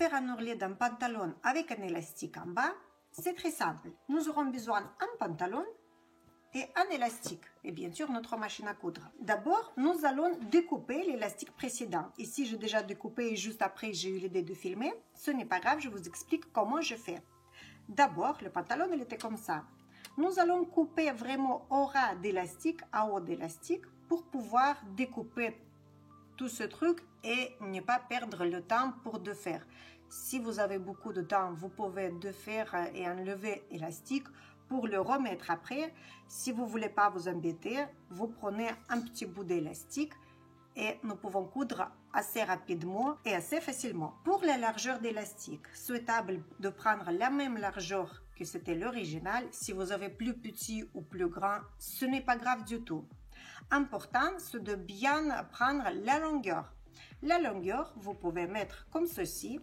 faire un ourlet d'un pantalon avec un élastique en bas, c'est très simple. Nous aurons besoin d'un pantalon et un élastique et bien sûr notre machine à coudre. D'abord, nous allons découper l'élastique précédent. Ici, j'ai déjà découpé et juste après, j'ai eu l'idée de filmer. Ce n'est pas grave, je vous explique comment je fais. D'abord, le pantalon, il était comme ça. Nous allons couper vraiment au ras d'élastique, à haut d'élastique, pour pouvoir découper tout ce truc et ne pas perdre le temps pour défaire. Si vous avez beaucoup de temps, vous pouvez défaire et enlever l'élastique pour le remettre après. Si vous ne voulez pas vous embêter, vous prenez un petit bout d'élastique et nous pouvons coudre assez rapidement et assez facilement. Pour la largeur d'élastique, souhaitable de prendre la même largeur que c'était l'original. Si vous avez plus petit ou plus grand, ce n'est pas grave du tout. Important, c'est de bien prendre la longueur. La longueur, vous pouvez mettre comme ceci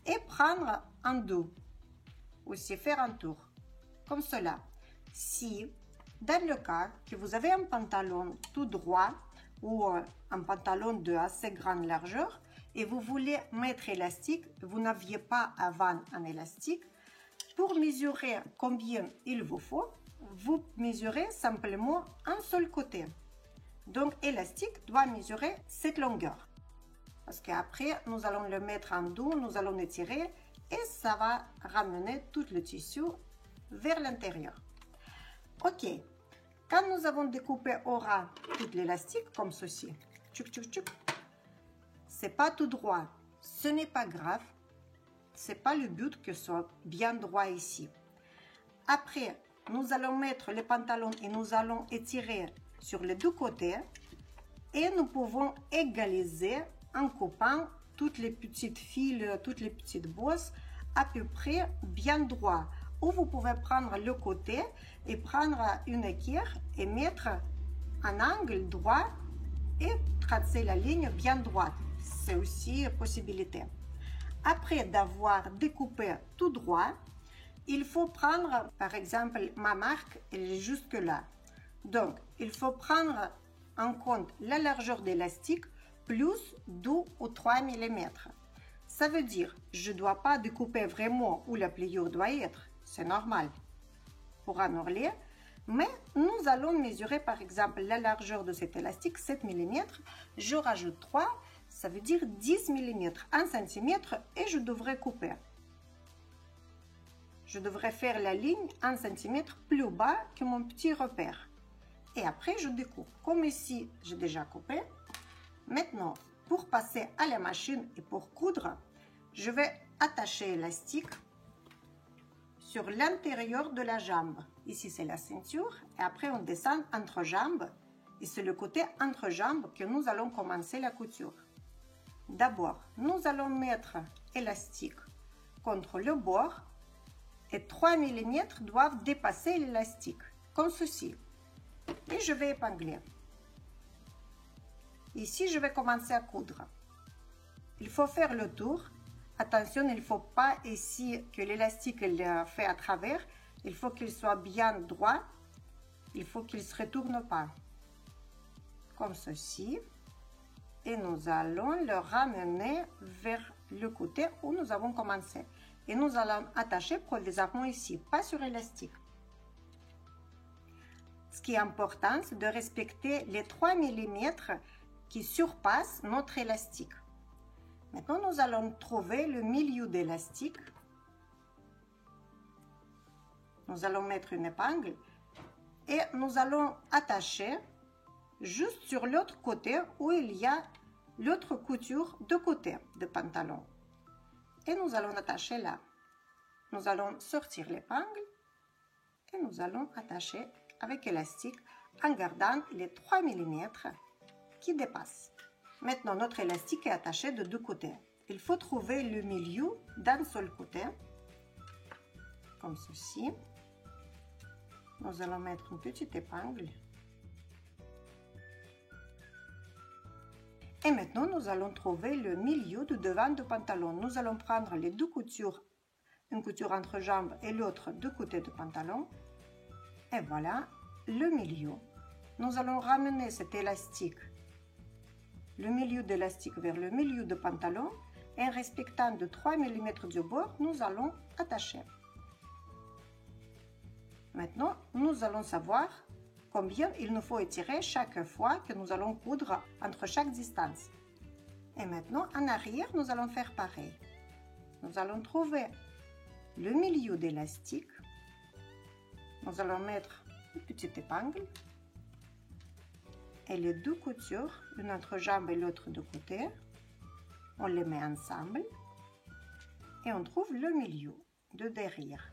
et prendre un dos. Aussi faire un tour, comme cela. Si, dans le cas que vous avez un pantalon tout droit ou un pantalon de assez grande largeur et vous voulez mettre élastique, vous n'aviez pas avant un élastique, pour mesurer combien il vous faut, vous mesurez simplement un seul côté. Donc, élastique doit mesurer cette longueur. Parce qu'après, nous allons le mettre en dos, nous allons étirer et ça va ramener tout le tissu vers l'intérieur. Ok, quand nous avons découpé au ras tout l'élastique comme ceci, c'est pas tout droit, ce n'est pas grave, c'est pas le but que ce soit bien droit ici. Après, nous allons mettre les pantalons et nous allons étirer sur les deux côtés et nous pouvons égaliser en coupant toutes les petites fils, toutes les petites bosses à peu près bien droit. Ou vous pouvez prendre le côté et prendre une équerre et mettre un angle droit et tracer la ligne bien droite. C'est aussi une possibilité. Après d'avoir découpé tout droit, il faut prendre, par exemple, ma marque, elle est jusque là. Donc, il faut prendre en compte la largeur d'élastique plus 2 ou 3 mm. Ça veut dire, je ne dois pas découper vraiment où la pliure doit être. C'est normal pour un ourlet. Mais nous allons mesurer, par exemple, la largeur de cet élastique, 7 mm. Je rajoute 3, ça veut dire 10 mm, 1 cm et je devrais couper. Je devrais faire la ligne 1 cm plus bas que mon petit repère. Et après, je découpe. Comme ici, j'ai déjà coupé. Maintenant, pour passer à la machine et pour coudre, je vais attacher l'élastique sur l'intérieur de la jambe. Ici, c'est la ceinture. Et après, on descend entre jambes. Et c'est le côté entre jambes que nous allons commencer la couture. D'abord, nous allons mettre l'élastique contre le bord. Et 3 mm doivent dépasser l'élastique, comme ceci. Et je vais épingler. Ici, je vais commencer à coudre. Il faut faire le tour. Attention, il ne faut pas ici que l'élastique fait à travers. Il faut qu'il soit bien droit. Il faut qu'il ne se retourne pas. Comme ceci. Et nous allons le ramener vers le côté où nous avons commencé. Et nous allons attacher provisoirement ici, pas sur l'élastique. Ce qui est important, c'est de respecter les 3 mm qui surpassent notre élastique. Maintenant, nous allons trouver le milieu d'élastique. Nous allons mettre une épingle et nous allons attacher juste sur l'autre côté où il y a l'autre couture de côté de pantalon. Et nous allons attacher là. Nous allons sortir l'épingle et nous allons attacher avec élastique en gardant les 3 mm qui dépassent. Maintenant, notre élastique est attaché de deux côtés. Il faut trouver le milieu d'un seul côté, comme ceci. Nous allons mettre une petite épingle. Et maintenant, nous allons trouver le milieu du devant du pantalon. Nous allons prendre les deux coutures, une couture entre jambes et l'autre de côté du pantalon. Et voilà le milieu. Nous allons ramener cet élastique, le milieu d'élastique vers le milieu du pantalon Et en respectant de 3 mm du bord, nous allons attacher. Maintenant, nous allons savoir combien il nous faut étirer chaque fois que nous allons coudre entre chaque distance. Et maintenant, en arrière, nous allons faire pareil. Nous allons trouver le milieu d'élastique. Nous allons mettre une petite épingle et les deux coutures, une entre jambe et l'autre de côté. On les met ensemble et on trouve le milieu de derrière.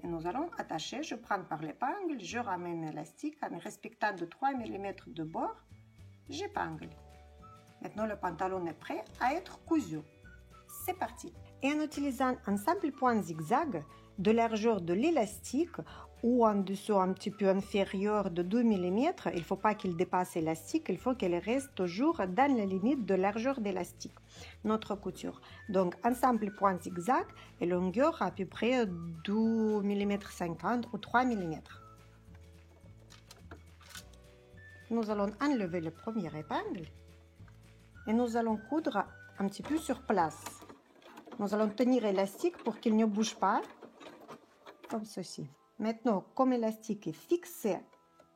Et nous allons attacher, je prends par l'épingle, je ramène l'élastique en respectant de 3 mm de bord, j'épingle. Maintenant le pantalon est prêt à être cousu. C'est parti. Et en utilisant un simple point zigzag de largeur de l'élastique ou en dessous un petit peu inférieur de 2 mm, il ne faut pas qu'il dépasse l'élastique, il faut qu'elle reste toujours dans la limite de largeur d'élastique, notre couture. Donc un simple point zigzag et longueur à peu près 2 mm 50 ou 3 mm. Nous allons enlever le premier épingle et nous allons coudre un petit peu sur place. Nous allons tenir l'élastique pour qu'il ne bouge pas, comme ceci. Maintenant, comme l'élastique est fixé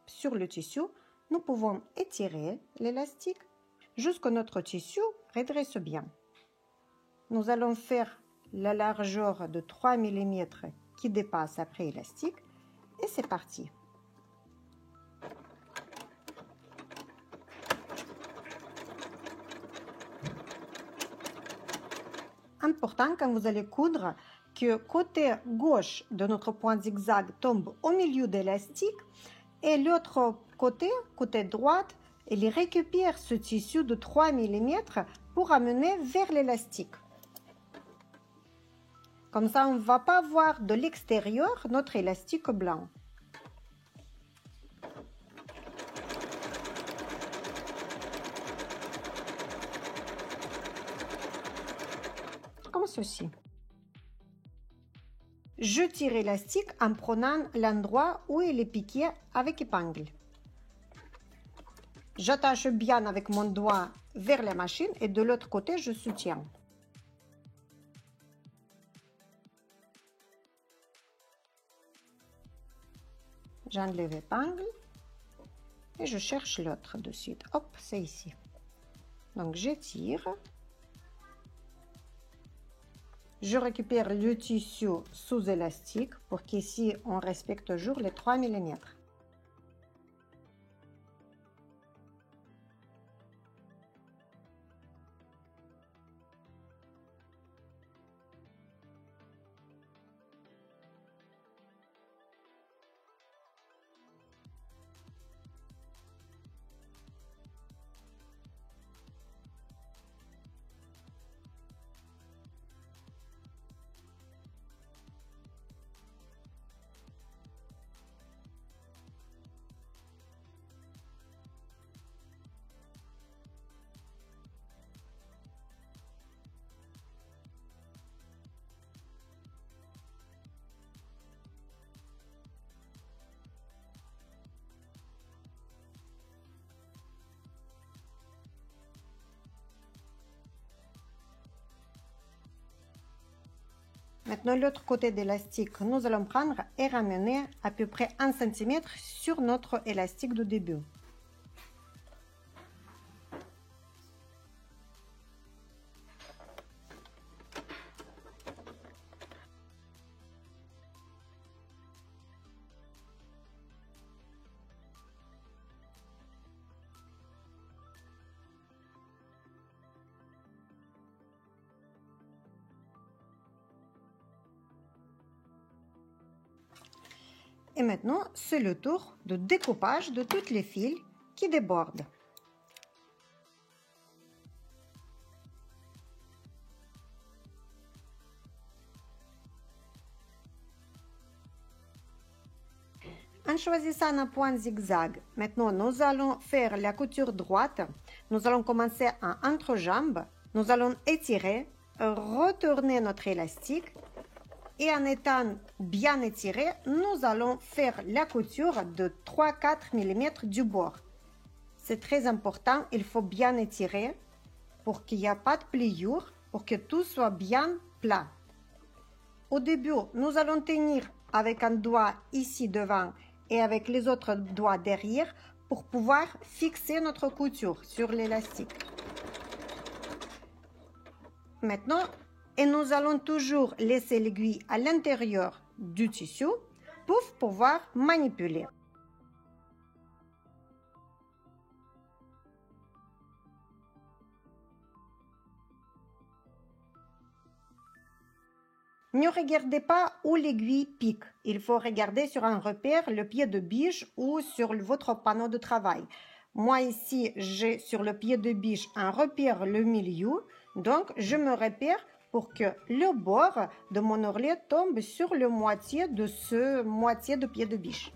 sur le tissu, nous pouvons étirer l'élastique jusqu'à notre tissu redresse bien. Nous allons faire la largeur de 3 mm qui dépasse après l'élastique et c'est parti. Important quand vous allez coudre que côté gauche de notre point zigzag tombe au milieu de l'élastique et l'autre côté, côté droite, il récupère ce tissu de 3 mm pour amener vers l'élastique. Comme ça, on ne va pas voir de l'extérieur notre élastique blanc. Comme ceci. Je tire l'élastique en prenant l'endroit où il est piqué avec épingle. J'attache bien avec mon doigt vers la machine et de l'autre côté, je soutiens. J'enlève l'épingle et je cherche l'autre de suite. Hop, c'est ici. Donc, j'étire. Je récupère le tissu sous élastique pour qu'ici, on respecte toujours les 3 mm. Maintenant, l'autre côté d'élastique, nous allons prendre et ramener à peu près 1 cm sur notre élastique de début. Et maintenant, c'est le tour de découpage de toutes les fils qui débordent. En choisissant un point zigzag, maintenant nous allons faire la couture droite. Nous allons commencer en entrejambe. Nous allons étirer, retourner notre élastique. Et en étant bien étiré, nous allons faire la couture de 3-4 mm du bord. C'est très important, il faut bien étirer pour qu'il n'y ait pas de pliure, pour que tout soit bien plat. Au début, nous allons tenir avec un doigt ici devant et avec les autres doigts derrière pour pouvoir fixer notre couture sur l'élastique. Maintenant, et nous allons toujours laisser l'aiguille à l'intérieur du tissu pour pouvoir manipuler. Ne regardez pas où l'aiguille pique. Il faut regarder sur un repère le pied de biche ou sur votre panneau de travail. Moi ici, j'ai sur le pied de biche un repère le milieu. Donc, je me repère pour que le bord de mon ourlet tombe sur le moitié de ce moitié de pied de biche.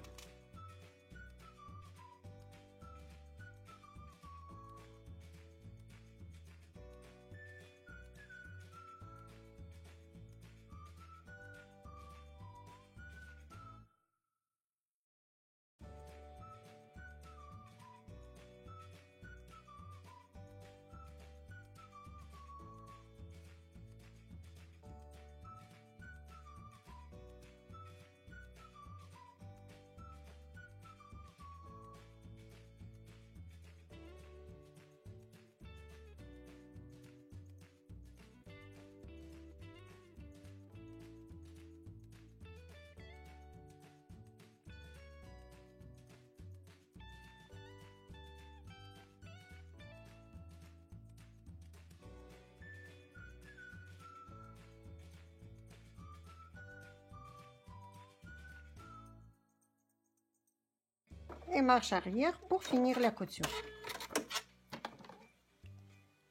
Et marche arrière pour finir la couture.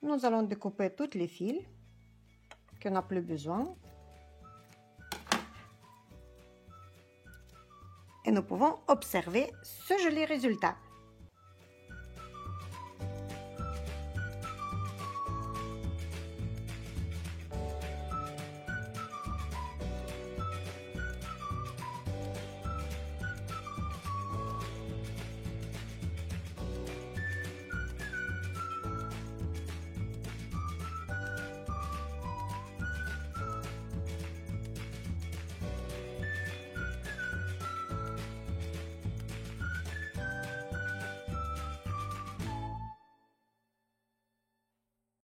Nous allons découper tous les fils qu'on n'a plus besoin. Et nous pouvons observer ce joli résultat.